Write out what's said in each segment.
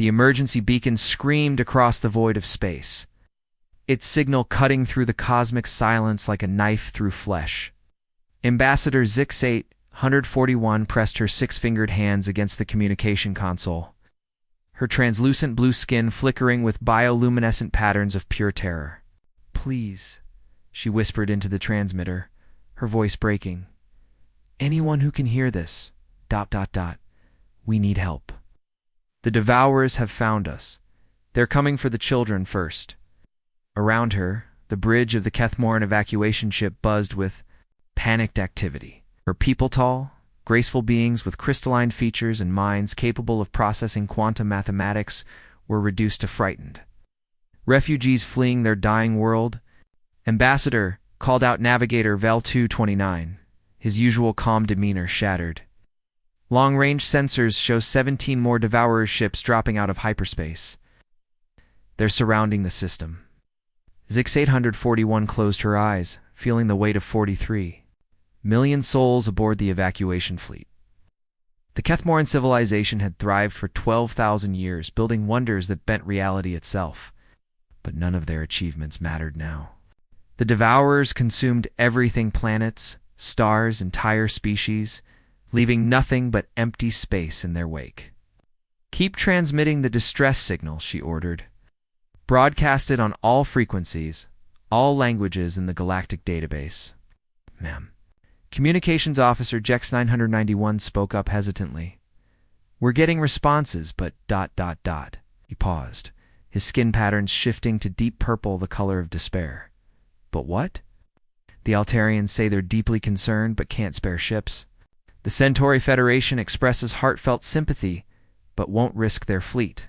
The emergency beacon screamed across the void of space, its signal cutting through the cosmic silence like a knife through flesh. Ambassador Zix-8, 141 pressed her six-fingered hands against the communication console, her translucent blue skin flickering with bioluminescent patterns of pure terror. "Please," she whispered into the transmitter, her voice breaking. "Anyone who can hear this, ... we need help. The Devourers have found us. They're coming for the children first." Around her, the bridge of the Kethmoran evacuation ship buzzed with panicked activity. Her people tall, graceful beings with crystalline features and minds capable of processing quantum mathematics were reduced to frightened. Refugees fleeing their dying world. "Ambassador," called out Navigator Vel 229, his usual calm demeanor shattered. "Long-range sensors show 17 more Devourer ships dropping out of hyperspace. They're surrounding the system." Zix 841 closed her eyes, feeling the weight of 43 million souls aboard the evacuation fleet. The Kethmoran civilization had thrived for 12,000 years, building wonders that bent reality itself. But none of their achievements mattered now. The Devourers consumed everything: planets, stars, entire species, leaving nothing but empty space in their wake. "Keep transmitting the distress signal," she ordered. "Broadcast it on all frequencies, all languages in the galactic database." "Ma'am." Communications Officer Jex 991 spoke up hesitantly. "We're getting responses, but ... He paused, his skin patterns shifting to deep purple, the color of despair. "But what?" "The Altarians say they're deeply concerned but can't spare ships. The Centauri Federation expresses heartfelt sympathy but won't risk their fleet.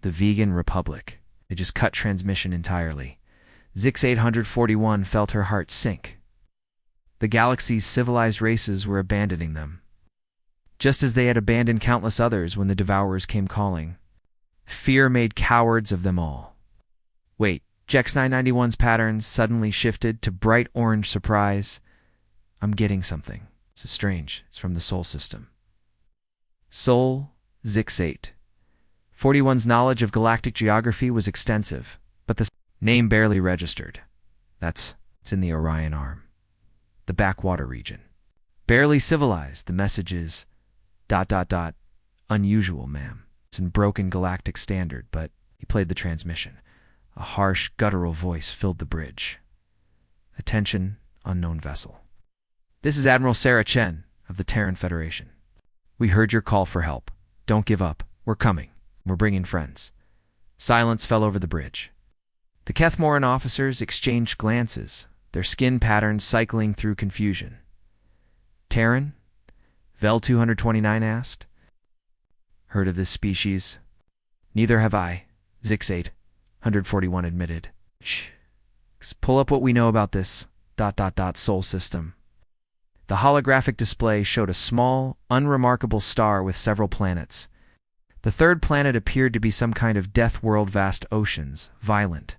The Vegan Republic, they just cut transmission entirely." Zix 841 felt her heart sink. The galaxy's civilized races were abandoning them, just as they had abandoned countless others when the Devourers came calling. Fear made cowards of them all. "Wait," Jex 991's patterns suddenly shifted to bright orange surprise. "I'm getting something. It's strange. It's from the Sol system." Sol, Zix 841's knowledge of galactic geography was extensive, but the name barely registered. It's in the Orion Arm, the backwater region. "Barely civilized, the message is ... Unusual, ma'am. It's in broken galactic standard, but..." He played the transmission. A harsh, guttural voice filled the bridge. "Attention, unknown vessel. This is Admiral Sarah Chen of the Terran Federation. We heard your call for help. Don't give up. We're coming. We're bringing friends." Silence fell over the bridge. The Kethmoran officers exchanged glances, their skin patterns cycling through confusion. "Terran?" Vel 229 asked. "Heard of this species?" "Neither have I," Zix 841 admitted. "Shh. Pull up what we know about this ... Sol system." The holographic display showed a small, unremarkable star with several planets. The third planet appeared to be some kind of death world, vast oceans, violent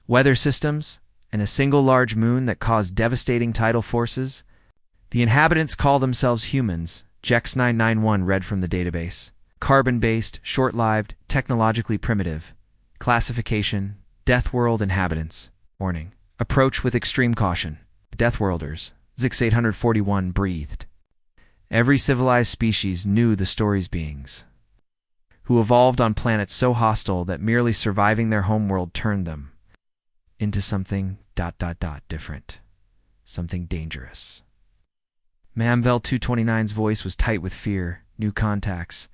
weather systems, and a single large moon that caused devastating tidal forces. "The inhabitants call themselves humans," Jex 991 read from the database. "Carbon-based, short-lived, technologically primitive. Classification: Deathworld inhabitants. Warning: approach with extreme caution. Deathworlders," Zix 841 breathed. Every civilized species knew the story's beings, who evolved on planets so hostile that merely surviving their homeworld turned them into something ... different. Something dangerous. Ma'am, Vel 229's voice was tight with fear. "New contacts.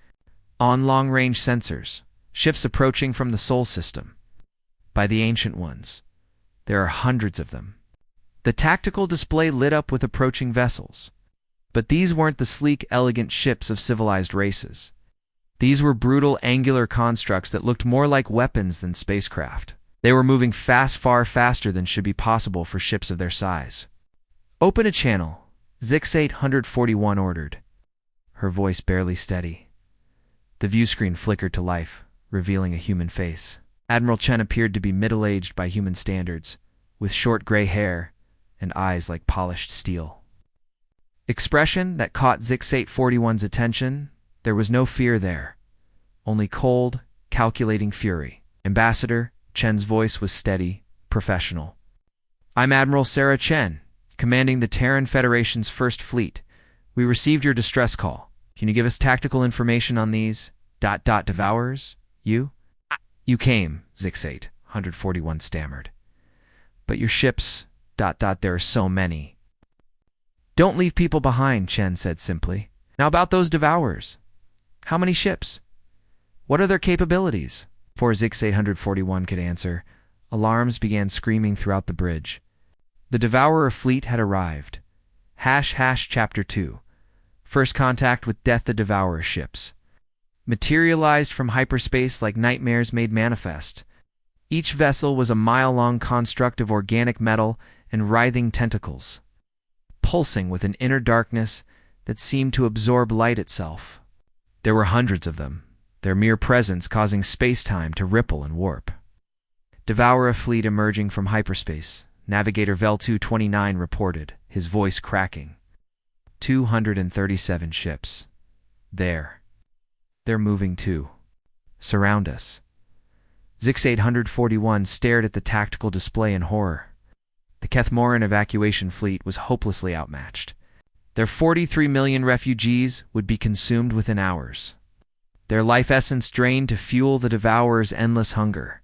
On long-range sensors. Ships approaching from the Sol system. By the Ancient Ones. There are hundreds of them." The tactical display lit up with approaching vessels. But these weren't the sleek, elegant ships of civilized races. These were brutal, angular constructs that looked more like weapons than spacecraft. They were moving fast, far faster than should be possible for ships of their size. "Open a channel," Zix 841 ordered, her voice barely steady. The view screen flickered to life, revealing a human face. Admiral Chen appeared to be middle-aged by human standards, with short gray hair and eyes like polished steel. Expression that caught Zix 841's attention: there was no fear there, only cold, calculating fury. Ambassador, Chen's voice was steady, professional. I'm Admiral Sarah Chen, commanding the Terran Federation's First Fleet. We received your distress call. Can you give us tactical information on these... Devourers? You? You came, Zix-8, 141 stammered. But your ships... There are so many. Don't leave people behind, Chen said simply. Now about those Devourers. How many ships? What are their capabilities? Before Zix-8 141 could answer, alarms began screaming throughout the bridge. The Devourer fleet had arrived. Chapter 2. First contact with Death the Devourer ships. Materialized from hyperspace like nightmares made manifest. Each vessel was a mile-long construct of organic metal and writhing tentacles, pulsing with an inner darkness that seemed to absorb light itself. There were hundreds of them, their mere presence causing space-time to ripple and warp. Devourer fleet emerging from hyperspace, Navigator Vel-229 reported, his voice cracking. 237 ships. There. They're moving too. Surround us. Zix-8 141 stared at the tactical display in horror. The Kethmoran evacuation fleet was hopelessly outmatched. Their 43 million refugees would be consumed within hours. Their life essence drained to fuel the Devourer's endless hunger.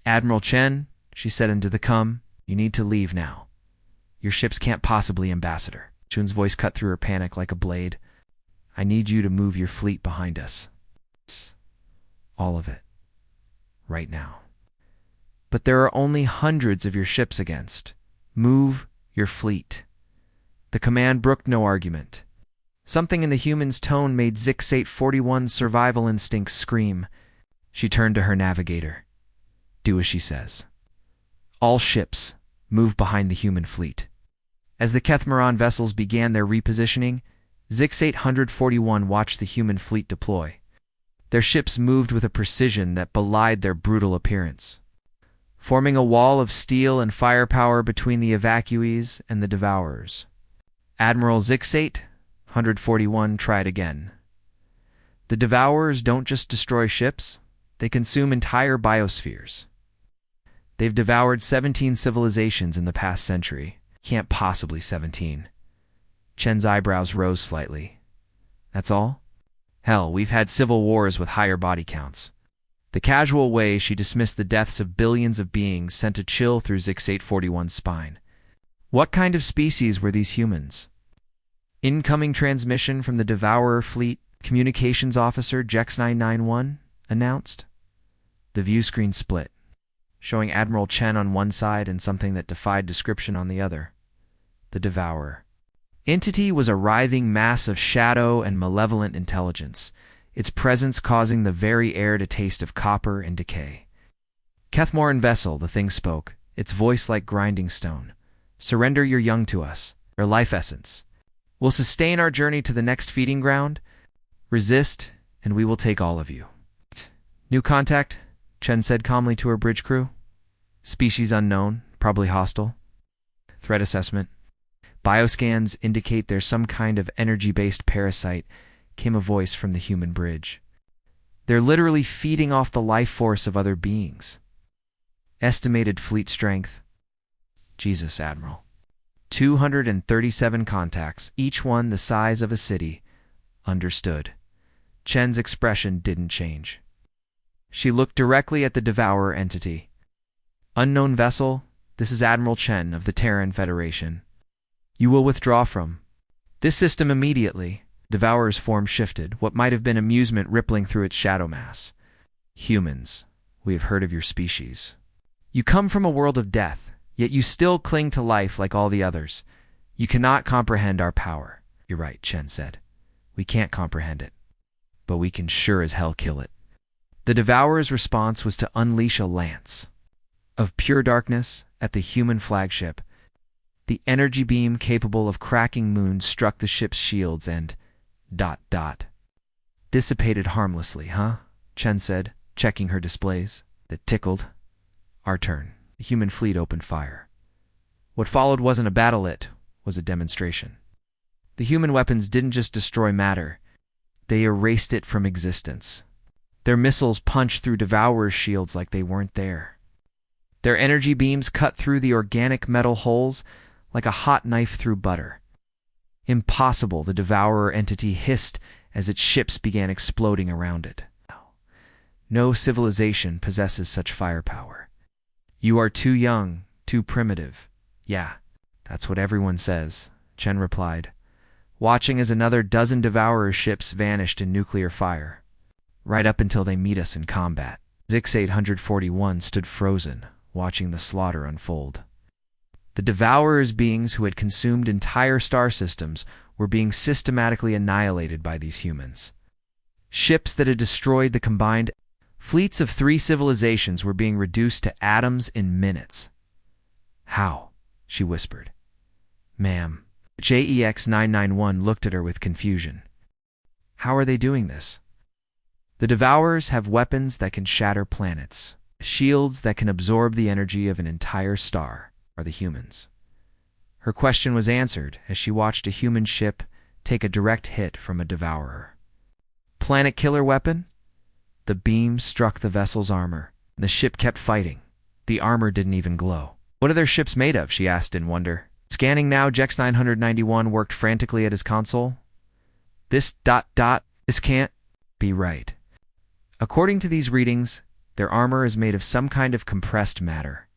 Admiral Chen, she said into the com, you need to leave now. Your ships can't possibly, Ambassador. Chun's voice cut through her panic like a blade. I need you to move your fleet behind us. All of it. Right now. But there are only hundreds of your ships against. Move your fleet. The command brooked no argument. Something in the human's tone made Zix-8 41's survival instincts scream. She turned to her navigator. Do as she says. All ships, move behind the human fleet. As the Kethmoran vessels began their repositioning, Zix-8 141 watched the human fleet deploy. Their ships moved with a precision that belied their brutal appearance, forming a wall of steel and firepower between the evacuees and the Devourers. Admiral Zix-8 141 tried again. The Devourers don't just destroy ships, they consume entire biospheres. They've devoured 17 civilizations in the past century. Can't possibly 17. Chen's eyebrows rose slightly. That's all? Hell, we've had civil wars with higher body counts. The casual way she dismissed the deaths of billions of beings sent a chill through Zix-8 41's spine. What kind of species were these humans? Incoming transmission from the Devourer fleet, Communications Officer Jex 991 announced. The view screen split, showing Admiral Chen on one side and something that defied description on the other. The Devourer. Entity was a writhing mass of shadow and malevolent intelligence, its presence causing the very air to taste of copper and decay. Kethmoran vessel, the thing spoke, its voice like grinding stone. Surrender your young to us, your life essence. We'll sustain our journey to the next feeding ground. Resist, and we will take all of you. New contact, Chen said calmly to her bridge crew. Species unknown, probably hostile. Threat assessment. Bioscans indicate there's some kind of energy-based parasite, came a voice from the human bridge. They're literally feeding off the life force of other beings. Estimated fleet strength. Jesus, Admiral. 237 contacts, each one the size of a city. Understood. Chen's expression didn't change. She looked directly at the Devourer entity. Unknown vessel, this is Admiral Chen of the Terran Federation. You will withdraw from this system immediately. Devourer's form shifted, what might have been amusement rippling through its shadow mass. Humans, we have heard of your species. You come from a world of death, yet you still cling to life like all the others. You cannot comprehend our power. You're right, Chen said. We can't comprehend it, but we can sure as hell kill it. The Devourer's response was to unleash a lance of pure darkness at the human flagship. The energy beam capable of cracking moons struck the ship's shields and... dissipated harmlessly, huh? Chen said, checking her displays. That tickled. Our turn. The human fleet opened fire. What followed wasn't a battle, it was a demonstration. The human weapons didn't just destroy matter, they erased it from existence. Their missiles punched through Devourer's shields like they weren't there. Their energy beams cut through the organic metal hulls like a hot knife through butter. Impossible, the Devourer entity hissed as its ships began exploding around it. No civilization possesses such firepower. You are too young, too primitive. Yeah, that's what everyone says, Chen replied, watching as another dozen Devourer ships vanished in nuclear fire. Right up until they meet us in combat. Zix-841 stood frozen, watching the slaughter unfold. The Devourers, beings who had consumed entire star systems, were being systematically annihilated by these humans. Ships that had destroyed the combined fleets of 3 civilizations were being reduced to atoms in minutes. How? She whispered. Ma'am. JEX-991 looked at her with confusion. How are they doing this? The Devourers have weapons that can shatter planets, shields that can absorb the energy of an entire star. Are the humans? Her question was answered as she watched a human ship take a direct hit from a Devourer. Planet killer weapon? The beam struck the vessel's armor. The ship kept fighting. The armor didn't even glow. What are their ships made of? She asked in wonder. Scanning now, JEX-991 worked frantically at his console. This can't be right. According to these readings, their armor is made of some kind of compressed matter.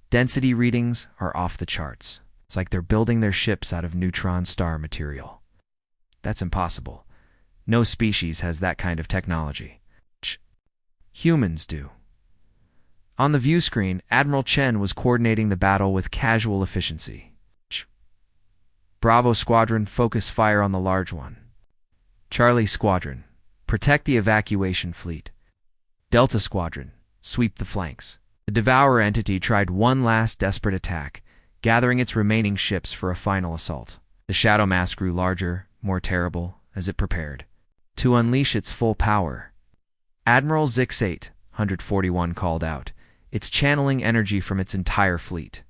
Density readings are off the charts. It's like they're building their ships out of neutron star material. That's impossible. No species has that kind of technology. Humans do. On the view screen, Admiral Chen was coordinating the battle with casual efficiency. Bravo Squadron, focus fire on the large one. Charlie Squadron, protect the evacuation fleet. Delta Squadron, sweep the flanks. The Devourer entity tried one last desperate attack, gathering its remaining ships for a final assault. The shadow mass grew larger, more terrible, as it prepared to unleash its full power. Admiral Zix-841 called out. It's channeling energy from its entire fleet.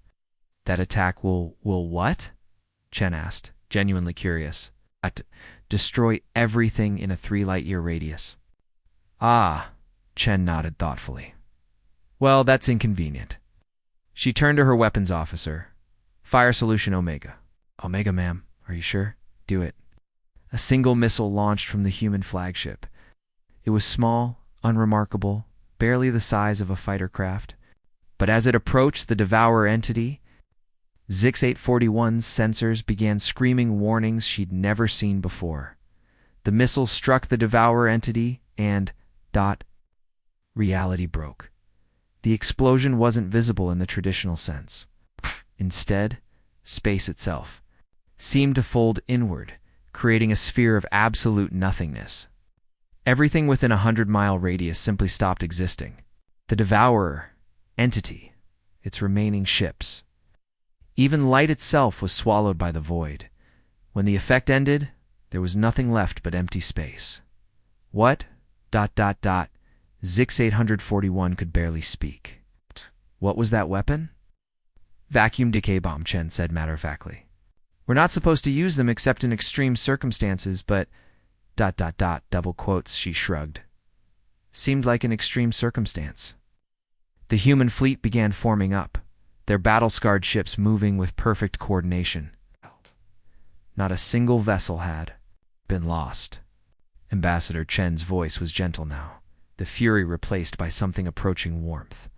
That attack will what? Chen asked, genuinely curious. Destroy everything in a 3 light-year radius. Ah, Chen nodded thoughtfully. Well, that's inconvenient. She turned to her weapons officer. Fire solution Omega. Omega, ma'am. Are you sure? Do it. A single missile launched from the human flagship. It was small, unremarkable, barely the size of a fighter craft. But as it approached the Devourer entity, Zix-841's sensors began screaming warnings she'd never seen before. The missile struck the Devourer entity and reality broke. The explosion wasn't visible in the traditional sense. Instead, space itself seemed to fold inward, creating a sphere of absolute nothingness. Everything within a 100-mile radius simply stopped existing. The Devourer entity, its remaining ships. Even light itself was swallowed by the void. When the effect ended, there was nothing left but empty space. What? Zix-841 could barely speak. What was that weapon? Vacuum decay bomb, Chen said matter-of-factly. We're not supposed to use them except in extreme circumstances, but... double quotes, she shrugged. Seemed like an extreme circumstance. The human fleet began forming up, their battle-scarred ships moving with perfect coordination. Not a single vessel had been lost. Ambassador Chen's voice was gentle now, the fury replaced by something approaching warmth.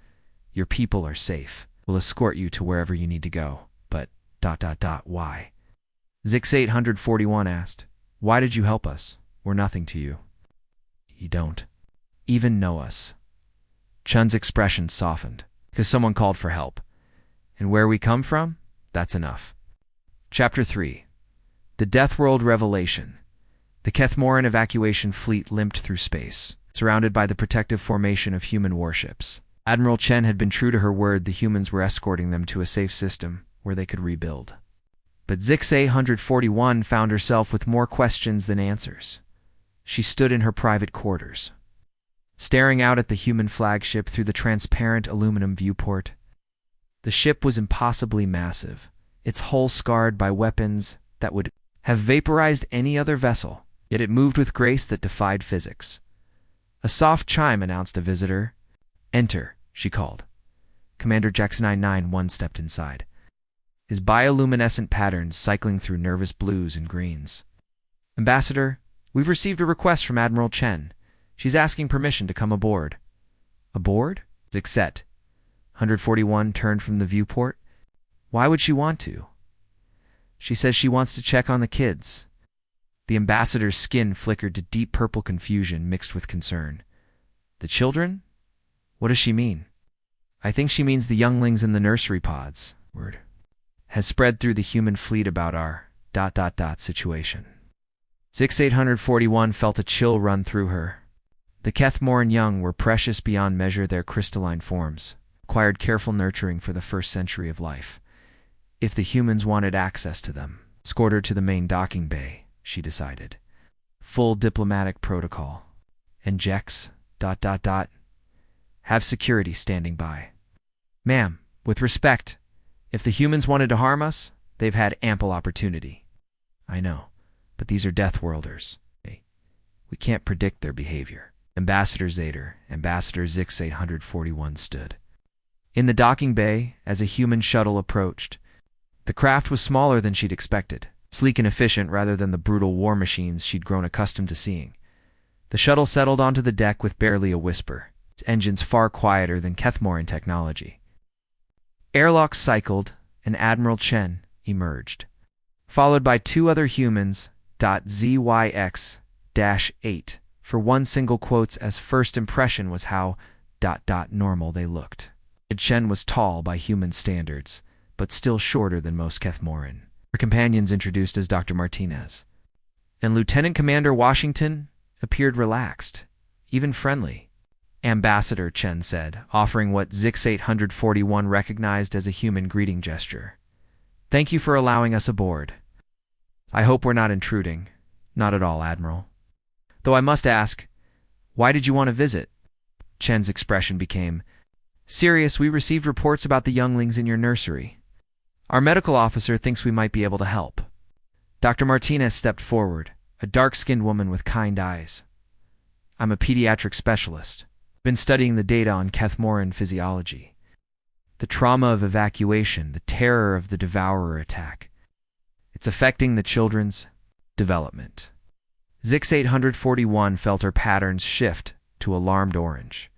Your people are safe. We'll escort you to wherever you need to go. But... why? Zix-841 asked. Why did you help us? We're nothing to you. You don't even know us. Chun's expression softened, because someone called for help. And where we come from? That's enough. Chapter 3. The Deathworld Revelation. The Kethmoran evacuation fleet limped through space, surrounded by the protective formation of human warships. Admiral Chen had been true to her word. The humans were escorting them to a safe system where they could rebuild. But Zix-841 found herself with more questions than answers. She stood in her private quarters, staring out at the human flagship through the transparent aluminum viewport. The ship was impossibly massive, its hull scarred by weapons that would have vaporized any other vessel, yet it moved with grace that defied physics. A soft chime announced a visitor. "Enter," she called. Commander Jackson 991 stepped inside, his bioluminescent patterns cycling through nervous blues and greens. "Ambassador, we've received a request from Admiral Chen. She's asking permission to come aboard." "Aboard?" Zixet, 141, turned from the viewport. "Why would she want to?" "She says she wants to check on the kids." The ambassador's skin flickered to deep purple confusion mixed with concern. "The children? What does she mean?" "I think she means the younglings in the nursery pods." Word has spread through the human fleet about our ... situation. Zix 841 felt a chill run through her. The Kethmoran young were precious beyond measure. Their crystalline forms required careful nurturing for the first century of life. If the humans wanted access to them, escort her to the main docking bay, she decided. Full diplomatic protocol. And Jex ... have security standing by. "Ma'am, with respect, if the humans wanted to harm us, they've had ample opportunity." "I know, but these are Deathworlders. We can't predict their behavior." Ambassador Zader, Ambassador Zix 841 stood in the docking bay as a human shuttle approached. The craft was smaller than she'd expected, sleek and efficient rather than the brutal war machines she'd grown accustomed to seeing. The shuttle settled onto the deck with barely a whisper, its engines far quieter than Kethmoran technology. Airlocks cycled, and Admiral Chen emerged, followed by two other humans, ZYX-8, for one single quotes as first impression was how ... normal they looked. Chen was tall by human standards, but still shorter than most Kethmoran. Her companions introduced as Dr. Martinez. And Lieutenant Commander Washington appeared relaxed, even friendly. "Ambassador," Chen said, offering what Zix 841 recognized as a human greeting gesture. "Thank you for allowing us aboard. I hope we're not intruding." "Not at all, Admiral. Though I must ask, why did you want to visit?" Chen's expression became serious. "We received reports about the younglings in your nursery. Our medical officer thinks we might be able to help." Dr. Martinez stepped forward, a dark-skinned woman with kind eyes. "I'm a pediatric specialist. Been studying the data on Kethmoran physiology. The trauma of evacuation, the terror of the Devourer attack. It's affecting the children's development." Zix 841 felt her patterns shift to alarmed orange.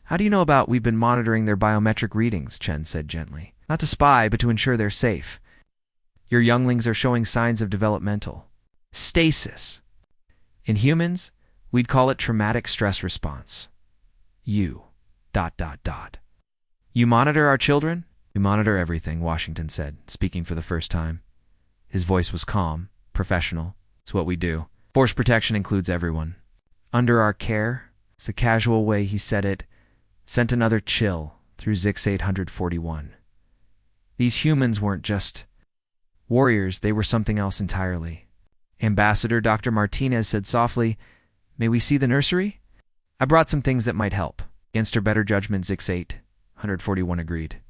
"How do you know about we've been monitoring their biometric readings?" Chen said gently. "Not to spy, but to ensure they're safe. Your younglings are showing signs of developmental stasis. In humans, we'd call it traumatic stress response. You ... You monitor our children?" "We monitor everything," Washington said, speaking for the first time. His voice was calm, professional. "It's what we do. Force protection includes everyone. Under our care." The casual way he said it sent another chill through Zix 841. These humans weren't just warriors, they were something else entirely. "Ambassador," Dr. Martinez said softly, "may we see the nursery?" "I brought some things that might help." Against her better judgment, Zix 841 agreed.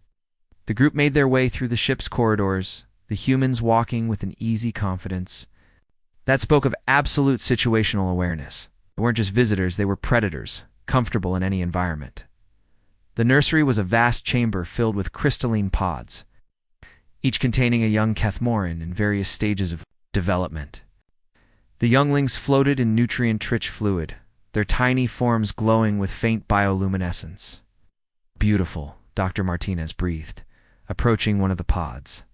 The group made their way through the ship's corridors, the humans walking with an easy confidence that spoke of absolute situational awareness. They weren't just visitors, they were predators, comfortable in any environment. The nursery was a vast chamber filled with crystalline pods, each containing a young Kethmoran in various stages of development. The younglings floated in nutrient-rich fluid, their tiny forms glowing with faint bioluminescence. "Beautiful," Dr. Martinez breathed, approaching one of the pods.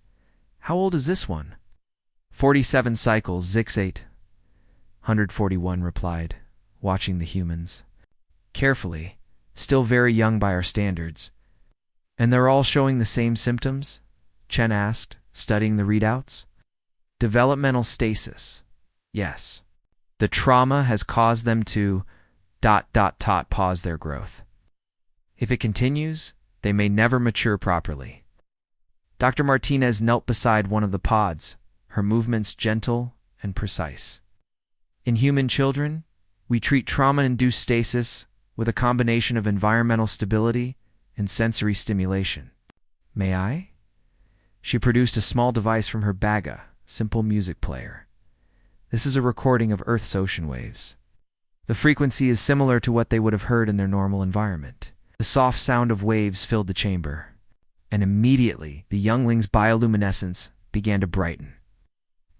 "How old is this one?" 47 cycles, Zix 841 replied, watching the humans carefully, still very young by our standards. "And they're all showing the same symptoms?" Chen asked, studying the readouts. "Developmental stasis. Yes. The trauma has caused them to ... pause their growth. If it continues, they may never mature properly." Dr. Martinez knelt beside one of the pods, her movements gentle and precise. "In human children, we treat trauma-induced stasis with a combination of environmental stability and sensory stimulation." "May I?" She produced a small device from her baga, simple music player. "This is a recording of Earth's ocean waves." The frequency is similar to what they would have heard in their normal environment. The soft sound of waves filled the chamber, and immediately the younglings' bioluminescence began to brighten.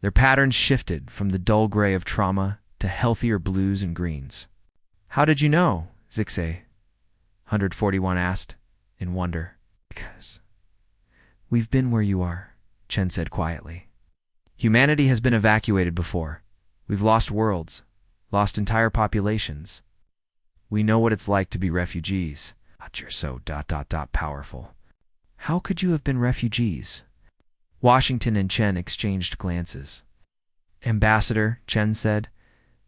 Their patterns shifted from the dull gray of trauma to healthier blues and greens. "How did you know?" Zixay 141 asked, in wonder. "Because we've been where you are," Chen said quietly. "Humanity has been evacuated before. We've lost worlds, lost entire populations. We know what it's like to be refugees." "But you're so powerful." "How could you have been refugees?" Washington and Chen exchanged glances. "Ambassador," Chen said,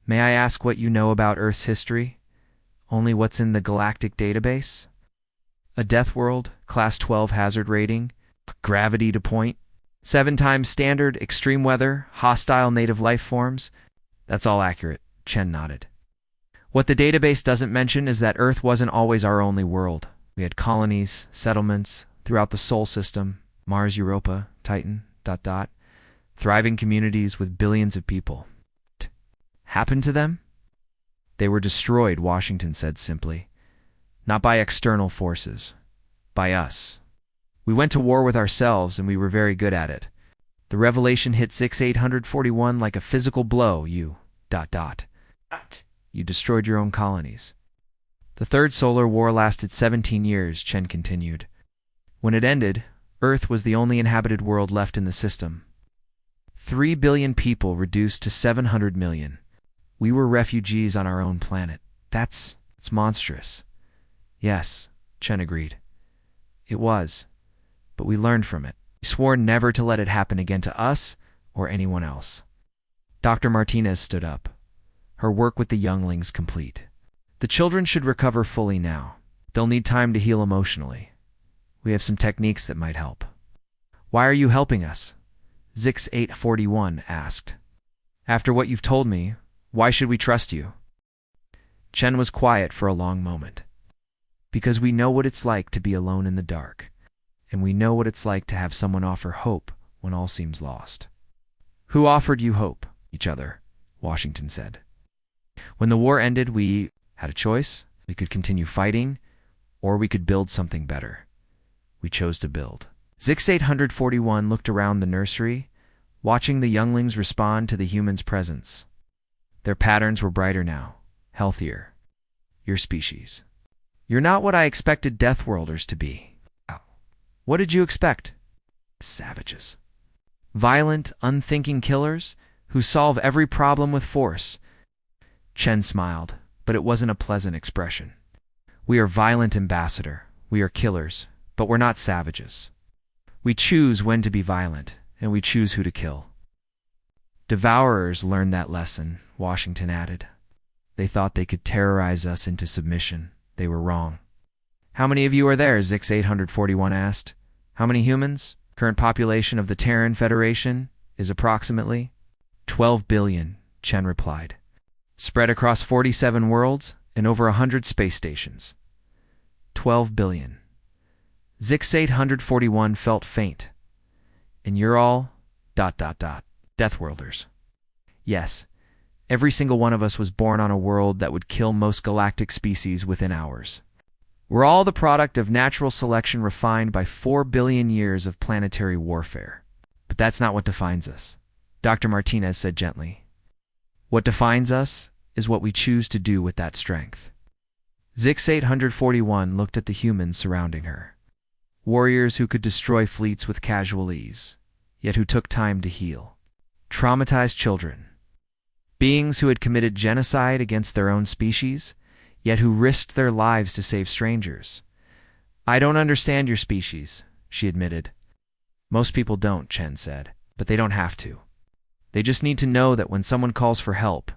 "may I ask what you know about Earth's history? Only what's in the galactic database? A death world, class 12 hazard rating, gravity to point, 7 times standard, extreme weather, hostile native life forms." "That's all accurate," Chen nodded. "What the database doesn't mention is that Earth wasn't always our only world. We had colonies, settlements, throughout the Sol system, Mars, Europa, Titan, ... thriving communities with billions of people. What happened to them?" "They were destroyed," Washington said simply. "Not by external forces. By us. We went to war with ourselves, and we were very good at it. The revelation hit 6841 like a physical blow. You ... You destroyed your own colonies." "The Third Solar War lasted 17 years, Chen continued. "When it ended, Earth was the only inhabited world left in the system. 3 billion people reduced to 700 million. We were refugees on our own planet. It's monstrous." "Yes," Chen agreed. "It was. But we learned from it. We swore never to let it happen again to us or anyone else." Dr. Martinez stood up, her work with the younglings complete. "The children should recover fully now. They'll need time to heal emotionally. We have some techniques that might help." "Why are you helping us?" Zix 841 asked. "After what you've told me, why should we trust you?" Chen was quiet for a long moment. "Because we know what it's like to be alone in the dark, and we know what it's like to have someone offer hope when all seems lost." "Who offered you hope?" "Each other," Washington said. "When the war ended, we had a choice. We could continue fighting, or we could build something better. We chose to build." Zix 841 looked around the nursery, watching the younglings respond to the humans' presence. Their patterns were brighter now, healthier. "Your species. You're not what I expected Deathworlders to be." "What did you expect?" "Savages. Violent, unthinking killers who solve every problem with force." Chen smiled, but it wasn't a pleasant expression. "We are violent, Ambassador. We are killers, but we're not savages. We choose when to be violent, and we choose who to kill." "Devourers learned that lesson," Washington added. "They thought they could terrorize us into submission. They were wrong." "How many of you are there?" Zix 841 asked. "How many humans? Current population of the Terran Federation is approximately 12 billion, Chen replied. "Spread across 47 worlds and over 100 space stations." 12 billion. Zix 841 felt faint. "And you're all ... Deathworlders." "Yes. Every single one of us was born on a world that would kill most galactic species within hours. We're all the product of natural selection refined by 4 billion years of planetary warfare. But that's not what defines us," Dr. Martinez said gently. "What defines us is what we choose to do with that strength." Zix 841 looked at the humans surrounding her. Warriors who could destroy fleets with casual ease, yet who took time to heal. Traumatized children. Beings who had committed genocide against their own species, yet who risked their lives to save strangers. "I don't understand your species," she admitted. "Most people don't," Chen said, "but they don't have to. They just need to know that when someone calls for help,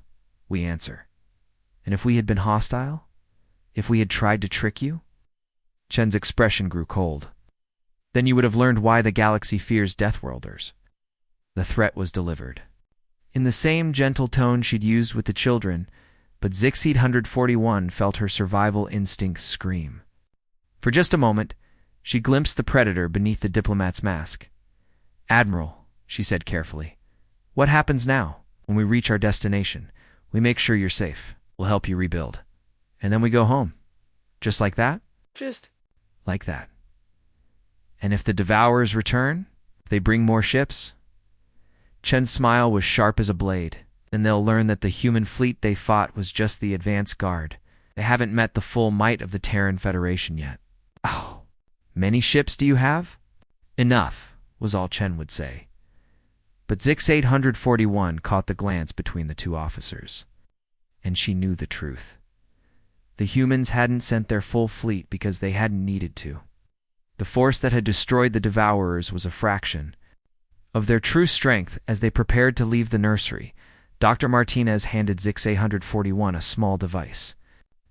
we answer. And if we had been hostile? If we had tried to trick you?" Chen's expression grew cold. "Then you would have learned why the galaxy fears Deathworlders." The threat was delivered. In the same gentle tone she'd used with the children, but Zix 841 felt her survival instincts scream. For just a moment, she glimpsed the predator beneath the diplomat's mask. "Admiral," she said carefully, "what happens now? When we reach our destination, we make sure you're safe." We'll help you rebuild. And then we go home. Just like that? Just like that. And if the Devourers return, if they bring more ships? Chen's smile was sharp as a blade. Then they'll learn that the human fleet they fought was just the advance guard. They haven't met the full might of the Terran Federation yet. Oh, many ships do you have? Enough, was all Chen would say. But Zix 841 caught the glance between the two officers. And she knew the truth. The humans hadn't sent their full fleet because they hadn't needed to. The force that had destroyed the Devourers was a fraction of their true strength. As they prepared to leave the nursery, Dr. Martinez handed Zix 841 a small device.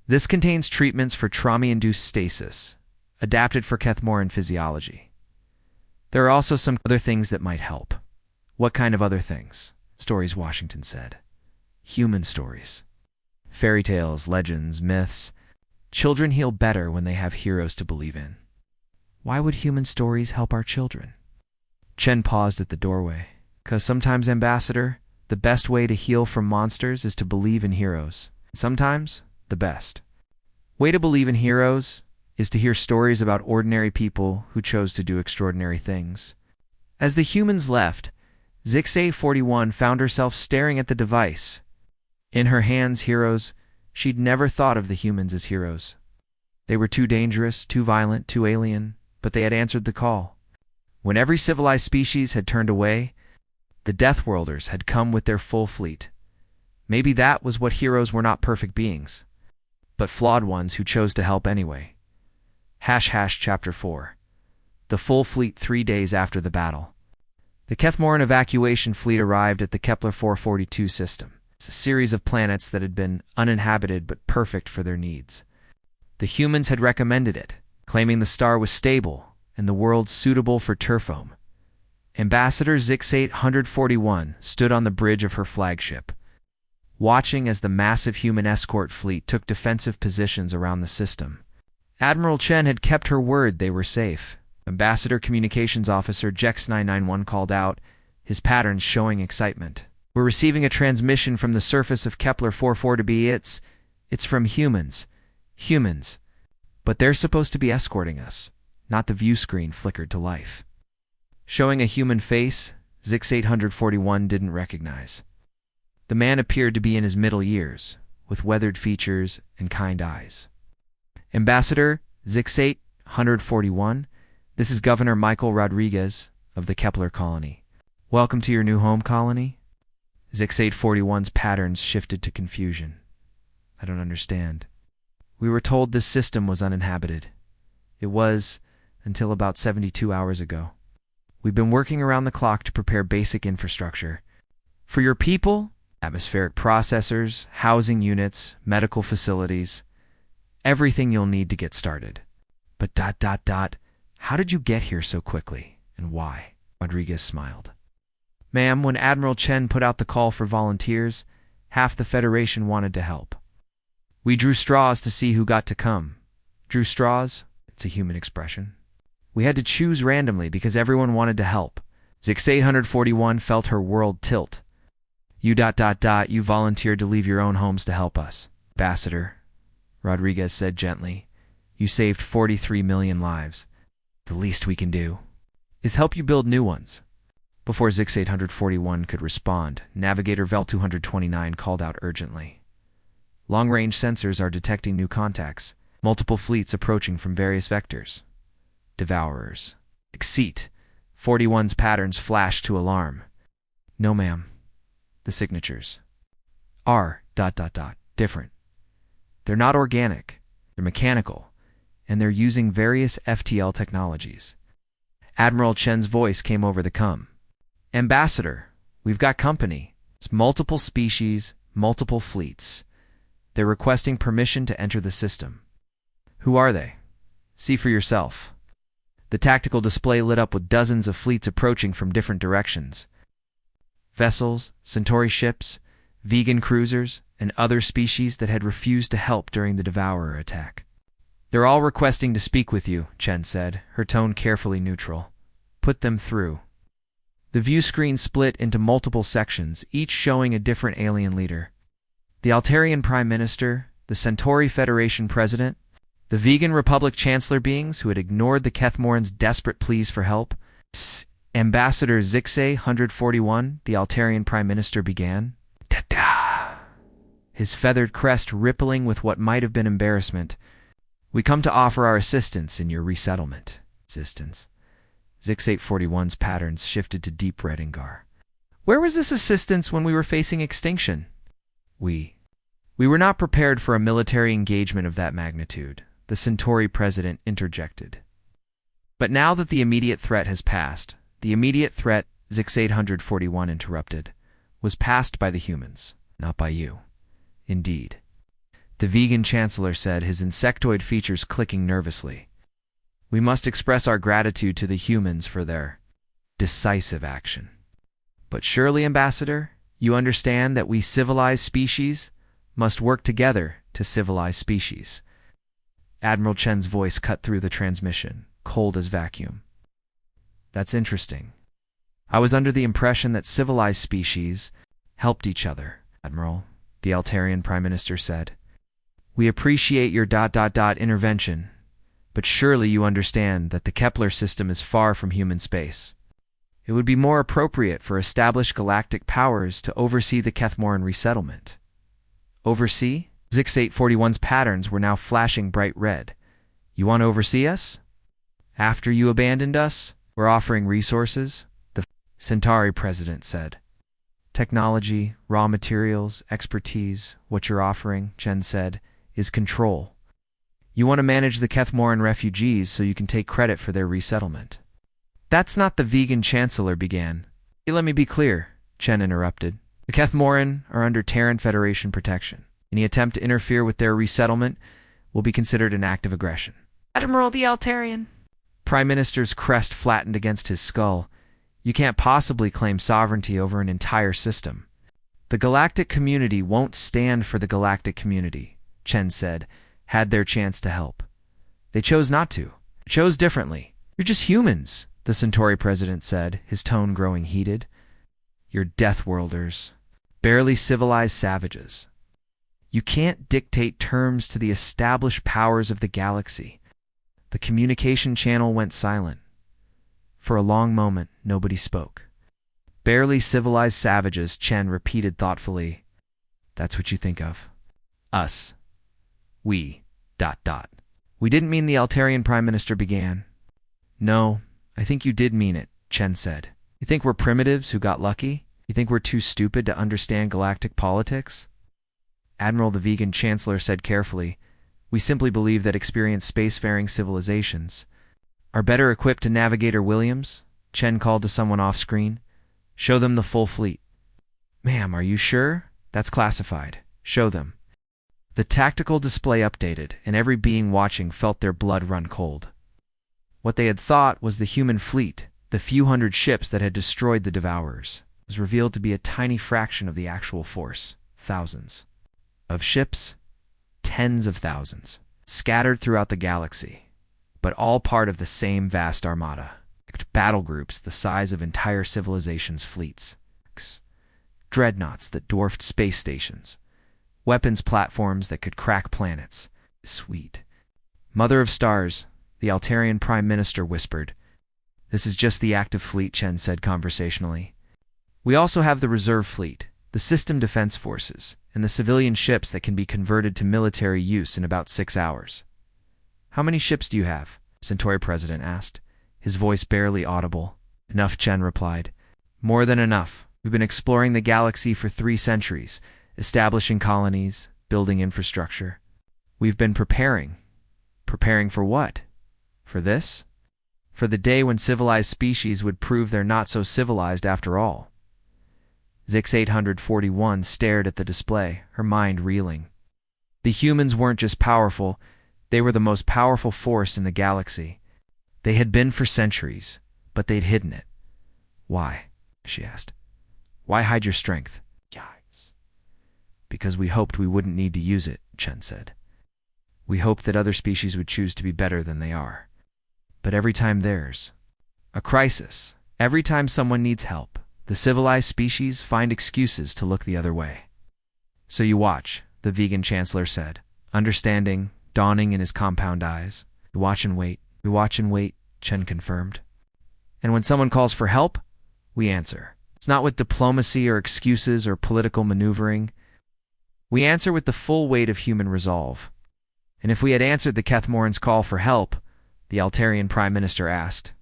This contains treatments for trauma-induced stasis, adapted for Kethmoran physiology. There are also some other things that might help. What kind of other things? Stories, Washington said. Human stories. Fairy tales, legends, myths. Children heal better when they have heroes to believe in. Why would human stories help our children? Chen paused at the doorway. 'Cause sometimes, Ambassador, the best way to heal from monsters is to believe in heroes. Sometimes, the best way to believe in heroes is to hear stories about ordinary people who chose to do extraordinary things. As the humans left, Zix 841 found herself staring at the device. In her hands, heroes. She'd never thought of the humans as heroes. They were too dangerous, too violent, too alien, but they had answered the call. When every civilized species had turned away, the Deathworlders had come with their full fleet. Maybe that was what heroes were, not perfect beings, but flawed ones who chose to help anyway. Chapter 4. The full fleet 3 days after the battle. The Kethmoran evacuation fleet arrived at the Kepler 442 system. It's a series of planets that had been uninhabited but perfect for their needs. The humans had recommended it, claiming the star was stable and the world suitable for turfome. Ambassador Zix 841 stood on the bridge of her flagship, watching as the massive human escort fleet took defensive positions around the system. Admiral Chen had kept her word. They were safe. Ambassador Communications Officer Jex 991 called out, his patterns showing excitement. We're receiving a transmission from the surface of Kepler 442b. It's from humans. Humans. But they're supposed to be escorting us. Not the view screen flickered to life, showing a human face Zix 841 didn't recognize. The man appeared to be in his middle years, with weathered features and kind eyes. Ambassador Zix 841, this is Governor Michael Rodriguez of the Kepler colony. Welcome to your new home colony. Zix 841's patterns shifted to confusion. I don't understand. We were told this system was uninhabited. It was, until about 72 hours ago. We've been working around the clock to prepare basic infrastructure. For your people, atmospheric processors, housing units, medical facilities, everything you'll need to get started. But how did you get here so quickly, and why? Rodriguez smiled. Ma'am, when Admiral Chen put out the call for volunteers, half the Federation wanted to help. We drew straws to see who got to come. Drew straws? It's a human expression. We had to choose randomly because everyone wanted to help. Zix 841 felt her world tilt. You volunteered to leave your own homes to help us. Ambassador, Rodriguez said gently, you saved 43 million lives. The least we can do is help you build new ones. Before Zix 841 could respond, Navigator Vel 229 called out urgently. Long-range sensors are detecting new contacts, multiple fleets approaching from various vectors. Devourers. Exceed. 41's patterns flashed to alarm. No, ma'am. The signatures are ... different. They're not organic, they're mechanical, and they're using various FTL technologies. Admiral Chen's voice came over the com. Ambassador, we've got company. It's multiple species, multiple fleets. They're requesting permission to enter the system. Who are they? See for yourself. The tactical display lit up with dozens of fleets approaching from different directions. Vessels, Centauri ships, vegan cruisers, and other species that had refused to help during the Devourer attack. They're all requesting to speak with you, Chen said, her tone carefully neutral. Put them through. The view screen split into multiple sections, each showing a different alien leader. The Altarian Prime Minister, the Centauri Federation President, the Vegan Republic Chancellor beings who had ignored the Kethmorans' desperate pleas for help. Ambassador Zixay 141, the Altarian Prime Minister began. His feathered crest rippling with what might have been embarrassment. We come to offer our assistance in your resettlement. Assistance. Zix 841's patterns shifted to deep red Ingar. Where was this assistance when we were facing extinction? We were not prepared for a military engagement of that magnitude, the Centauri president interjected. But now that the immediate threat has passed, the immediate threat, Zix 841 interrupted, was passed by the humans, not by you. Indeed. The vegan chancellor said, his insectoid features clicking nervously. We must express our gratitude to the humans for their decisive action. But surely, Ambassador, you understand that we civilized species must work together to civilize species. Admiral Chen's voice cut through the transmission, cold as vacuum. That's interesting. I was under the impression that civilized species helped each other, Admiral, the Altarian Prime Minister said. We appreciate your intervention, but surely you understand that the Kepler system is far from human space. It would be more appropriate for established galactic powers to oversee the Kethmoran resettlement. Oversee? Zix 841's patterns were now flashing bright red. You want to oversee us? After you abandoned us, we're offering resources, the Centauri president said. Technology, raw materials, expertise, what you're offering, Chen said, is control. You want to manage the Kethmoran refugees so you can take credit for their resettlement. That's not the vegan chancellor began. Let me be clear, Chen interrupted. The Kethmoran are under Terran Federation protection. Any attempt to interfere with their resettlement will be considered an act of aggression. Admiral the Altarian. Prime Minister's crest flattened against his skull. You can't possibly claim sovereignty over an entire system. The galactic community won't stand for the galactic community, Chen said, had their chance to help. They chose not to. Chose differently. You're just humans, the Centauri president said, his tone growing heated. You're Deathworlders. Barely civilized savages. You can't dictate terms to the established powers of the galaxy. The communication channel went silent. For a long moment, nobody spoke. Barely civilized savages, Chen repeated thoughtfully. That's what you think of. Us. We. ... We didn't mean the Altarian Prime Minister began. No, I think you did mean it, Chen said. You think we're primitives who got lucky? You think we're too stupid to understand galactic politics? Admiral the Vegan Chancellor said carefully, we simply believe that experienced spacefaring civilizations are better equipped to Navigator Williams, Chen called to someone off-screen. Show them the full fleet. Ma'am, are you sure? That's classified. Show them. The tactical display updated, and every being watching felt their blood run cold. What they had thought was the human fleet, the few hundred ships that had destroyed the Devourers, was revealed to be a tiny fraction of the actual force. Thousands. Of ships, tens of thousands, scattered throughout the galaxy, but all part of the same vast armada. Battle groups the size of entire civilizations' fleets. Dreadnoughts that dwarfed space stations. Weapons platforms that could crack planets. Sweet. Mother of Stars, the Altarian Prime Minister whispered. This is just the active fleet, Chen said conversationally. We also have the reserve fleet, the system defense forces, and the civilian ships that can be converted to military use in about 6 hours. How many ships do you have? Centauri President asked, his voice barely audible. Enough, Chen replied. More than enough. We've been exploring the galaxy for 3 centuries, establishing colonies, building infrastructure. We've been preparing. Preparing for what? For this? For the day when civilized species would prove they're not so civilized after all. Zix 841 stared at the display, her mind reeling. The humans weren't just powerful, they were the most powerful force in the galaxy. They had been for centuries, but they'd hidden it. Why? She asked. Why hide your strength? Yikes. Because we hoped we wouldn't need to use it, Chen said. We hoped that other species would choose to be better than they are. But every time there's a crisis, every time someone needs help, the civilized species find excuses to look the other way. So you watch, the vegan chancellor said, understanding dawning in his compound eyes. We watch and wait. We watch and wait, Chen confirmed. And when someone calls for help, we answer. It's not with diplomacy or excuses or political maneuvering. We answer with the full weight of human resolve. And if we had answered the Kethmoran's call for help, the Altarian Prime Minister asked,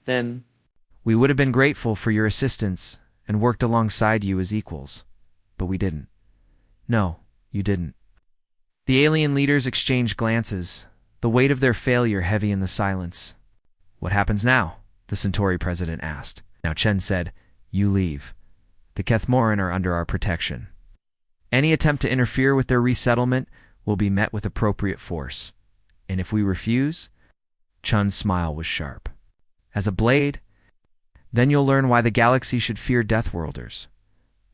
Then we would have been grateful for your assistance and worked alongside you as equals. But we didn't. No, you didn't. The alien leaders exchanged glances, the weight of their failure heavy in the silence. What happens now? The Centauri president asked. Now Chen said, you leave. The Kethmoran are under our protection. Any attempt to interfere with their resettlement will be met with appropriate force. And if we refuse, Chun's smile was sharp as a blade, then you'll learn why the galaxy should fear Deathworlders.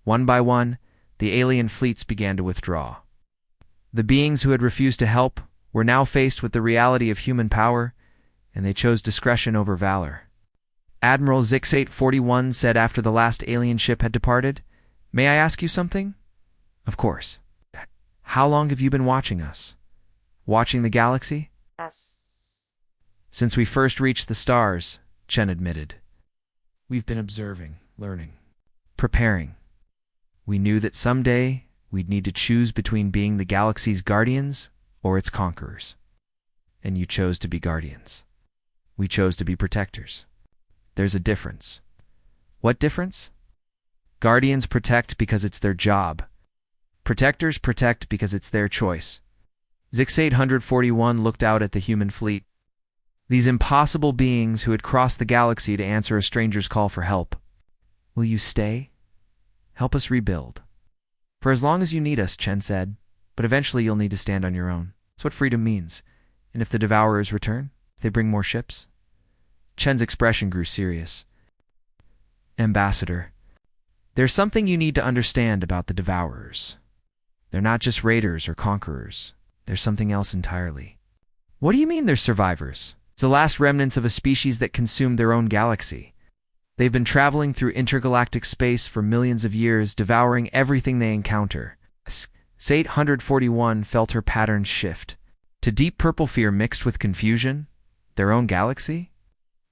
One by one, the alien fleets began to withdraw. The beings who had refused to help were now faced with the reality of human power, and they chose discretion over valor. Admiral Zix-841 said after the last alien ship had departed, "May I ask you something?" "Of course." "How long have you been watching us? Watching the galaxy?" Yes. "Since we first reached the stars," Chen admitted. "We've been observing, learning, preparing. We knew that someday we'd need to choose between being the galaxy's guardians or its conquerors. And you chose to be guardians. We chose to be protectors. There's a difference." "What difference?" "Guardians protect because it's their job. Protectors protect because it's their choice." Zix-841 looked out at the human fleet. These impossible beings who had crossed the galaxy to answer a stranger's call for help. "Will you stay? Help us rebuild." "For as long as you need us," Chen said, "but eventually you'll need to stand on your own. That's what freedom means. And if the Devourers return, if they bring more ships?" Chen's expression grew serious. "Ambassador, there's something you need to understand about the Devourers. They're not just raiders or conquerors. There's something else entirely." "What do you mean they're survivors?" "It's the last remnants of a species that consumed their own galaxy. They've been traveling through intergalactic space for millions of years, devouring everything they encounter." Zix-841 felt her patterns shift. To deep purple fear mixed with confusion? Their own galaxy?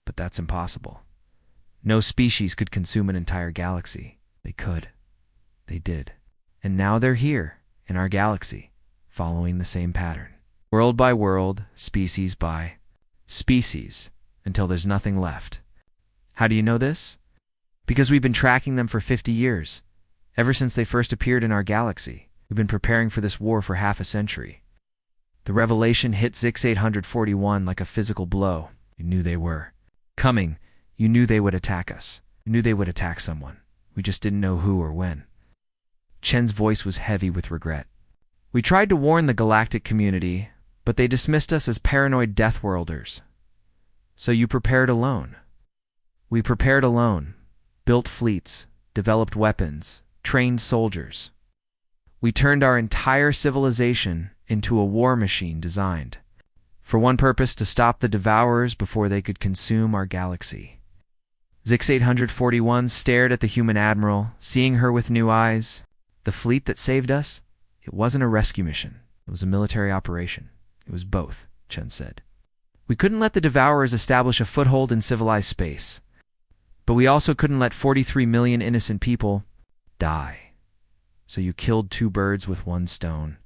But that's impossible. No species could consume an entire galaxy. They could. They did. And now they're here, in our galaxy, following the same pattern. World by world, species by species, until there's nothing left. How do you know this? Because we've been tracking them for 50 years. Ever since they first appeared in our galaxy, we've been preparing for this war for half a century. The revelation hit Zix-841 like a physical blow. You knew they were coming. You knew they would attack us. You knew they would attack someone. We just didn't know who or when. Chen's voice was heavy with regret. "We tried to warn the galactic community, but they dismissed us as paranoid Deathworlders. So you prepared alone." "We prepared alone, built fleets, developed weapons, trained soldiers. We turned our entire civilization into a war machine designed for one purpose: to stop the Devourers before they could consume our galaxy." Zix-841 stared at the human admiral, seeing her with new eyes. "The fleet that saved us? It wasn't a rescue mission. It was a military operation. It was both," Chen said. "We couldn't let the Devourers establish a foothold in civilized space. But we also couldn't let 43 million innocent people die. So you killed two birds with one stone.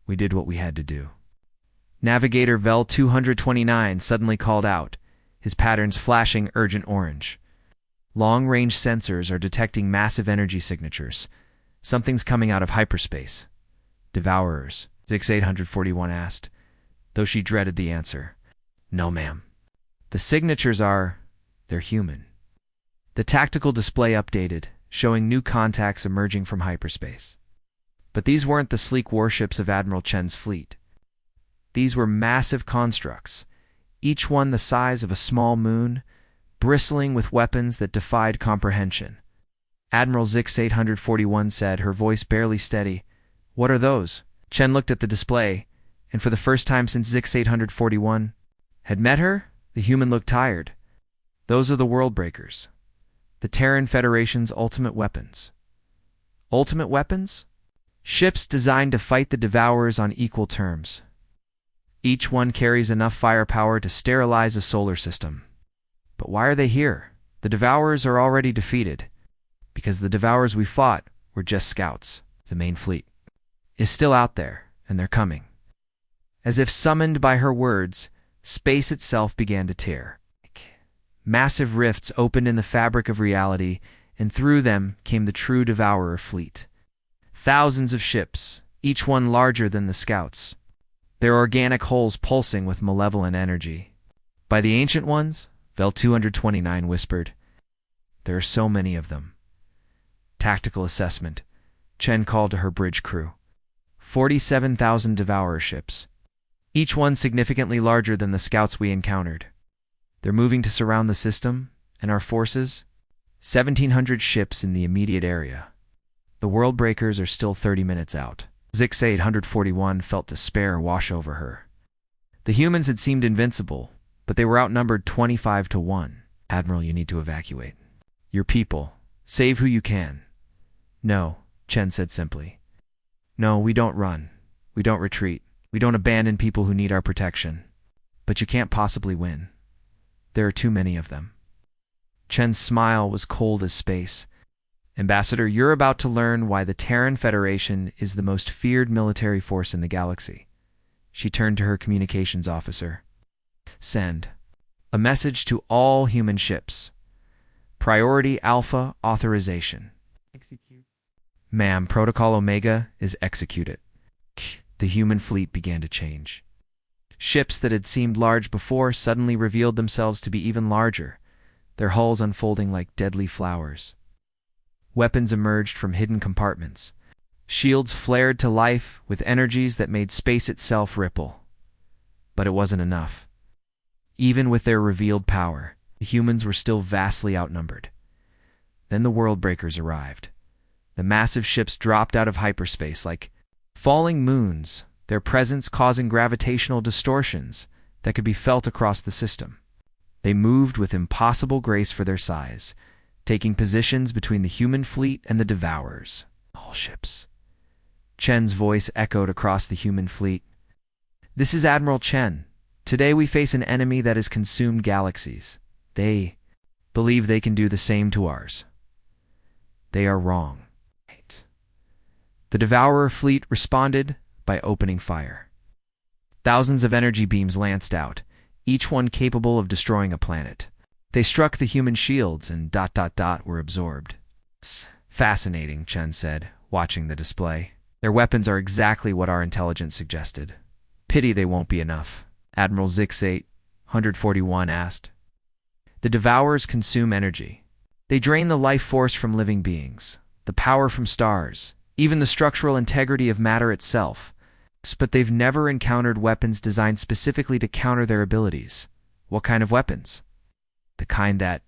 We did what we had to do." Navigator Vel 229 suddenly called out, his patterns flashing urgent orange. "Long-range sensors are detecting massive energy signatures. Something's coming out of hyperspace." "Devourers?" Zix-841 asked, though she dreaded the answer. "No, ma'am. The signatures they're human." The tactical display updated, showing new contacts emerging from hyperspace. But these weren't the sleek warships of Admiral Chen's fleet. These were massive constructs, each one the size of a small moon, bristling with weapons that defied comprehension. Admiral Zix-841 said, her voice barely steady, "What are those?" Chen looked at the display, and for the first time since Zix-841 had met her, the human looked tired. "Those are the World Breakers, the Terran Federation's ultimate weapons." "Ultimate weapons?" Ships designed to fight the Devourers on equal terms. Each one carries enough firepower to sterilize a solar system. But why are they here? The Devourers are already defeated, because the Devourers we fought were just scouts. The main fleet is still out there, and they're coming. As if summoned by her words, space itself began to tear. Massive rifts opened in the fabric of reality, and through them came the true Devourer fleet. Thousands of ships, each one larger than the scouts, their organic hulls pulsing with malevolent energy. By the Ancient Ones, Vel 229 whispered, there are so many of them. Tactical assessment. Chen called to her bridge crew. 47,000 Devourer ships, each one significantly larger than the scouts we encountered. They're moving to surround the system, and our forces? 1,700 ships in the immediate area. The world breakers are still 30 minutes out. Zix 841 felt despair wash over her. The humans had seemed invincible, but they were outnumbered 25-1. Admiral, you need to evacuate. Your people. Save who you can. No, Chen said simply. No, we don't run. We don't retreat. We don't abandon people who need our protection. But you can't possibly win. There are too many of them. Chen's smile was cold as space. Ambassador, you're about to learn why the Terran Federation is the most feared military force in the galaxy. She turned to her communications officer. Send a message to all human ships. Priority Alpha authorization. Execute. Ma'am, Protocol Omega is executed. The human fleet began to change. Ships that had seemed large before suddenly revealed themselves to be even larger, their hulls unfolding like deadly flowers. Weapons emerged from hidden compartments. Shields flared to life with energies that made space itself ripple. But it wasn't enough. Even with their revealed power, the humans were still vastly outnumbered. Then the world breakers arrived. The massive ships dropped out of hyperspace like falling moons, their presence causing gravitational distortions that could be felt across the system. They moved with impossible grace for their size, taking positions between the human fleet and the Devourers. All ships. Chen's voice echoed across the human fleet. This is Admiral Chen. Today we face an enemy that has consumed galaxies. They believe they can do the same to ours. They are wrong. The Devourer fleet responded by opening fire. Thousands of energy beams lanced out, each one capable of destroying a planet. They struck the human shields and ... were absorbed. It's fascinating, Chen said, watching the display. Their weapons are exactly what our intelligence suggested. Pity they won't be enough, Admiral Zix 841 asked. The Devourers consume energy. They drain the life force from living beings, the power from stars, even the structural integrity of matter itself. But they've never encountered weapons designed specifically to counter their abilities. What kind of weapons? The kind that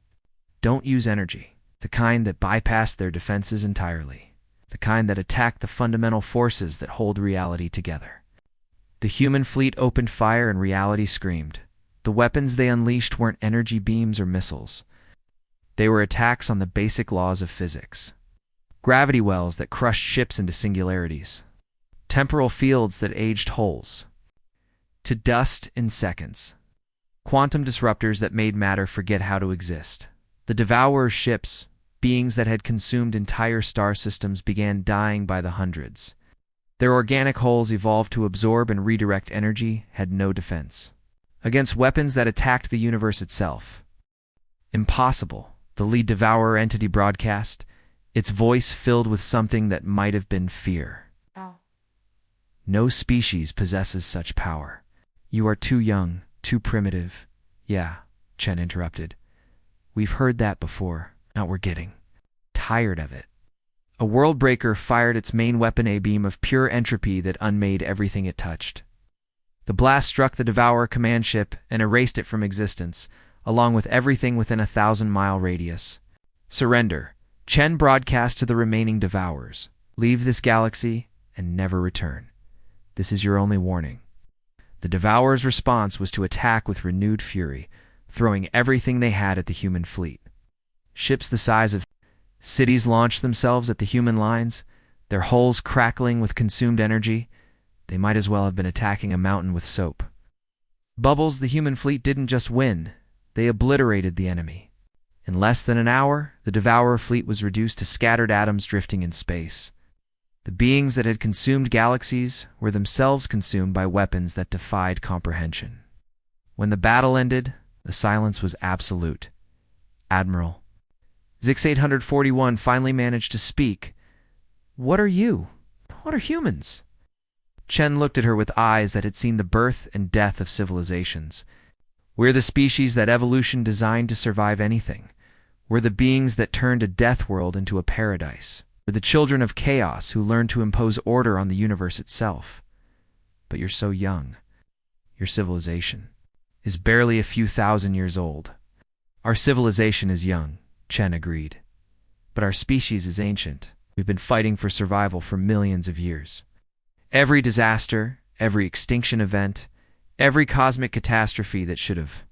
don't use energy. The kind that bypass their defenses entirely. The kind that attack the fundamental forces that hold reality together. The human fleet opened fire and reality screamed. The weapons they unleashed weren't energy beams or missiles. They were attacks on the basic laws of physics. Gravity wells that crushed ships into singularities. Temporal fields that aged hulls to dust in seconds. Quantum disruptors that made matter forget how to exist. The Devourer ships, beings that had consumed entire star systems, began dying by the hundreds. Their organic hulls evolved to absorb and redirect energy, had no defense against weapons that attacked the universe itself. Impossible, the lead Devourer entity broadcast, its voice filled with something that might have been fear. No species possesses such power. You are too young, too primitive. Yeah, Chen interrupted. We've heard that before. Now we're getting tired of it. A world breaker fired its main weapon, a beam of pure entropy that unmade everything it touched. The blast struck the Devourer command ship and erased it from existence, along with everything within a 1,000-mile radius. Surrender. Chen broadcast to the remaining Devourers. Leave this galaxy and never return. This is your only warning. The Devourers' response was to attack with renewed fury, throwing everything they had at the human fleet. Ships the size of cities launched themselves at the human lines, their hulls crackling with consumed energy. They might as well have been attacking a mountain with soap. Bubbles, the human fleet didn't just win, they obliterated the enemy. In less than an hour, the Devourer fleet was reduced to scattered atoms drifting in space. The beings that had consumed galaxies were themselves consumed by weapons that defied comprehension. When the battle ended, the silence was absolute. Admiral Zix 841 finally managed to speak. "What are you? What are humans?" Chen looked at her with eyes that had seen the birth and death of civilizations. "We're the species that evolution designed to survive anything. We're the beings that turned a death world into a paradise. We're the children of chaos who learned to impose order on the universe itself. But you're so young. Your civilization is barely a few thousand years old." "Our civilization is young," Chen agreed. "But our species is ancient. We've been fighting for survival for millions of years. Every disaster, every extinction event, every cosmic catastrophe that should have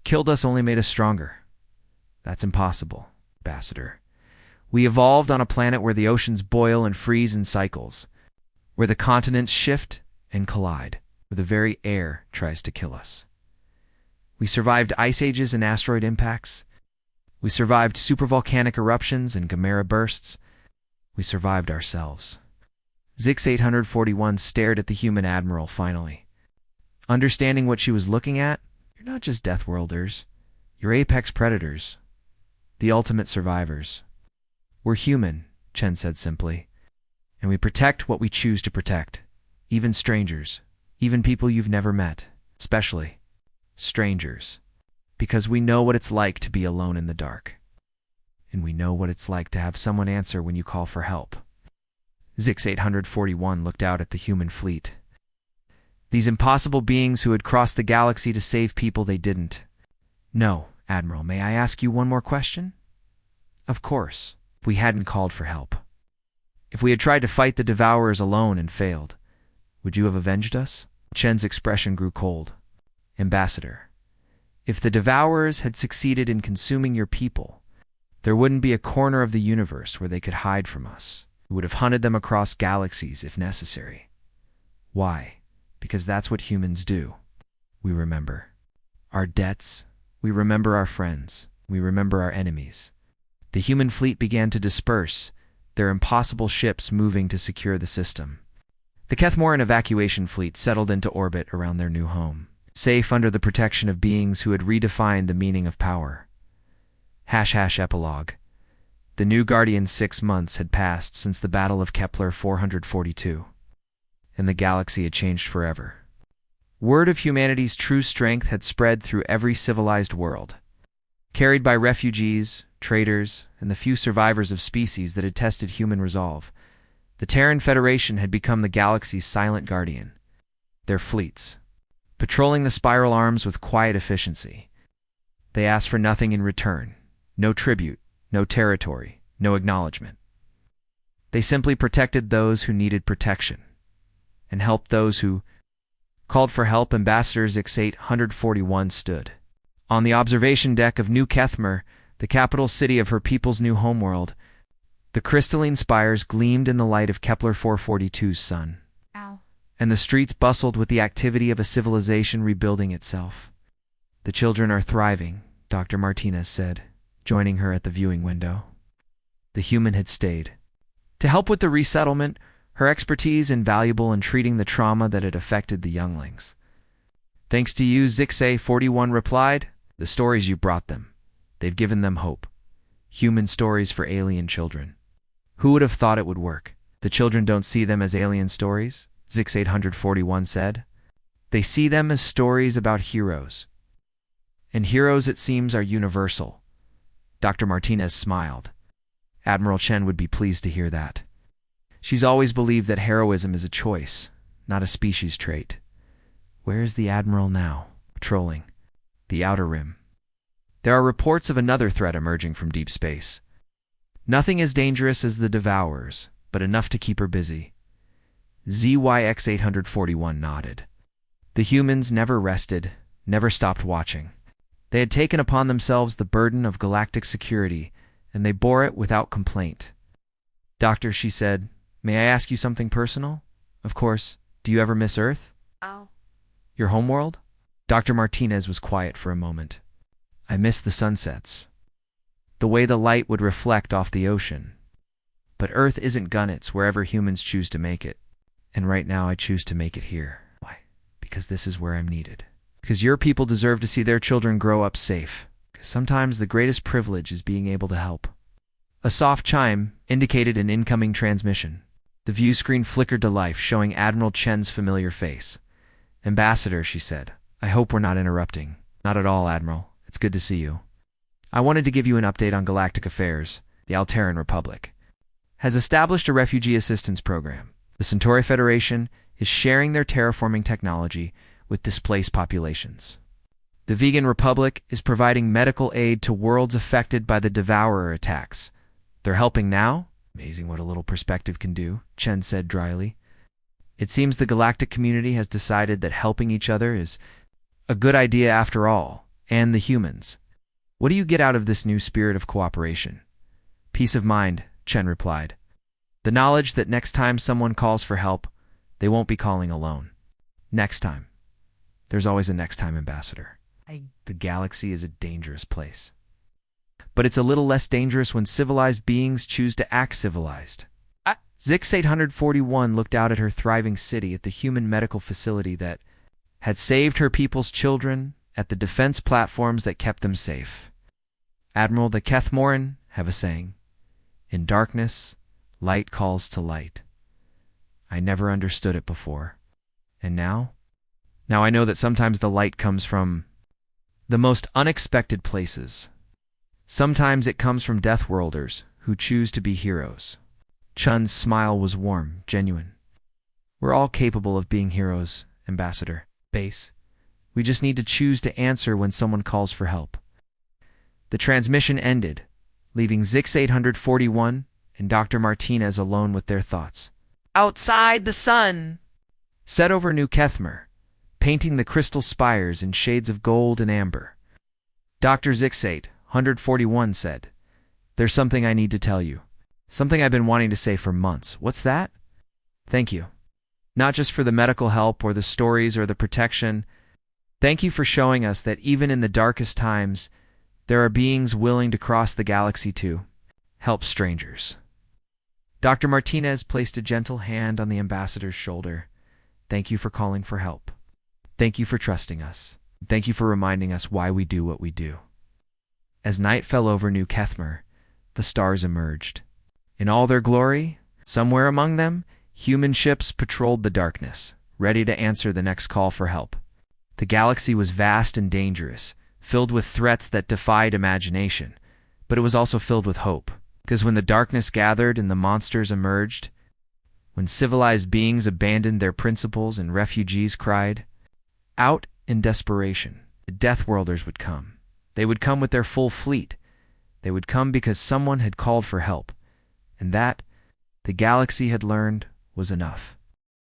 killed us only made us stronger. That's impossible, Ambassador. We evolved on a planet where the oceans boil and freeze in cycles, where the continents shift and collide, where the very air tries to kill us. We survived ice ages and asteroid impacts. We survived supervolcanic eruptions and Gamera bursts. We survived ourselves." Zix 841 stared at the human admiral finally. Understanding what she was looking at, "You're not just Deathworlders. You're apex predators. The ultimate survivors." "We're human," Chen said simply. "And we protect what we choose to protect. Even strangers. Even people you've never met. Especially strangers. Because we know what it's like to be alone in the dark. And we know what it's like to have someone answer when you call for help." Zix 841 looked out at the human fleet. These impossible beings who had crossed the galaxy to save people they didn't. "No, Admiral, may I ask you one more question?" "Of course. If we hadn't called for help, if we had tried to fight the Devourers alone and failed, would you have avenged us?" Chen's expression grew cold. "Ambassador, if the Devourers had succeeded in consuming your people, there wouldn't be a corner of the universe where they could hide from us. We would have hunted them across galaxies if necessary. Why? Because that's what humans do. We remember our debts, we remember our friends, we remember our enemies." The human fleet began to disperse, their impossible ships moving to secure the system. The Kethmoran evacuation fleet settled into orbit around their new home, safe under the protection of beings who had redefined the meaning of power. Epilogue. The new Guardian's 6 months had passed since the Battle of Kepler 442, and the galaxy had changed forever. Word of humanity's true strength had spread through every civilized world. Carried by refugees, traders, and the few survivors of species that had tested human resolve, the Terran Federation had become the galaxy's silent guardian. Their fleets, patrolling the spiral arms with quiet efficiency. They asked for nothing in return. No tribute, no territory, no acknowledgement. They simply protected those who needed protection, and helped those who called for help. Ambassador Zix 841 stood on the observation deck of New Kethmer, the capital city of her people's new homeworld. The crystalline spires gleamed in the light of Kepler 442's sun. Ow. And the streets bustled with the activity of a civilization rebuilding itself. "The children are thriving," Dr. Martinez said, joining her at the viewing window. The human had stayed. To help with the resettlement, her expertise invaluable in treating the trauma that had affected the younglings. "Thanks to you," Zix 841 replied. "The stories you brought them. They've given them hope. Human stories for alien children. Who would have thought it would work?" "The children don't see them as alien stories," Zix 841 said. "They see them as stories about heroes. And heroes, it seems, are universal." Dr. Martinez smiled. Admiral Chen would be pleased to hear that. She's always believed that heroism is a choice, not a species trait. Where is the Admiral now? Patrolling the Outer Rim. There are reports of another threat emerging from deep space. Nothing as dangerous as the Devourers, but enough to keep her busy. ZYX 841 nodded. The humans never rested, never stopped watching. They had taken upon themselves the burden of galactic security, and they bore it without complaint. "Doctor," she said, May I ask you something personal? Of course. Do you ever miss Earth? Oh. Your homeworld? Dr. Martinez was quiet for a moment. I miss the sunsets. The way the light would reflect off the ocean. But Earth isn't Gunnit's wherever humans choose to make it. And right now I choose to make it here. Why? Because this is where I'm needed. Because your people deserve to see their children grow up safe. Because sometimes the greatest privilege is being able to help. A soft chime indicated an incoming transmission. The view screen flickered to life, showing Admiral Chen's familiar face. Ambassador, she said, I hope we're not interrupting. Not at all, Admiral. It's good to see you. I wanted to give you an update on galactic affairs. The Alterran Republic has established a refugee assistance program. The Centauri Federation is sharing their terraforming technology with displaced populations. The Vegan Republic is providing medical aid to worlds affected by the Devourer attacks. They're helping now? Amazing what a little perspective can do, Chen said dryly. It seems the galactic community has decided that helping each other is a good idea after all, and the humans. What do you get out of this new spirit of cooperation? Peace of mind, Chen replied. The knowledge that next time someone calls for help, they won't be calling alone. Next time. There's always a next time, Ambassador. The galaxy is a dangerous place. But it's a little less dangerous when civilized beings choose to act civilized. Zix 841 looked out at her thriving city, at the human medical facility that had saved her people's children, at the defense platforms that kept them safe. Admiral, the Kethmoran have a saying, in darkness, light calls to light. I never understood it before. And now? Now I know that sometimes the light comes from the most unexpected places. Sometimes it comes from Deathworlders who choose to be heroes. Chun's smile was warm, genuine. We're all capable of being heroes, Ambassador. Base. We just need to choose to answer when someone calls for help. The transmission ended, leaving Zix 841 and Dr. Martinez alone with their thoughts. Outside the sun! Set over New Kethmer, painting the crystal spires in shades of gold and amber. Dr. Zix 841 said, There's something I need to tell you. Something I've been wanting to say for months. What's that? Thank you. Not just for the medical help or the stories or the protection. Thank you for showing us that even in the darkest times, there are beings willing to cross the galaxy to help strangers. Dr. Martinez placed a gentle hand on the ambassador's shoulder. Thank you for calling for help. Thank you for trusting us. Thank you for reminding us why we do what we do. As night fell over New Kethmer, the stars emerged. In all their glory, somewhere among them, human ships patrolled the darkness, ready to answer the next call for help. The galaxy was vast and dangerous, filled with threats that defied imagination, but it was also filled with hope. Because when the darkness gathered and the monsters emerged, when civilized beings abandoned their principles and refugees cried out in desperation, the Deathworlders would come. They would come with their full fleet. They would come because someone had called for help, and that, the galaxy had learned, was enough.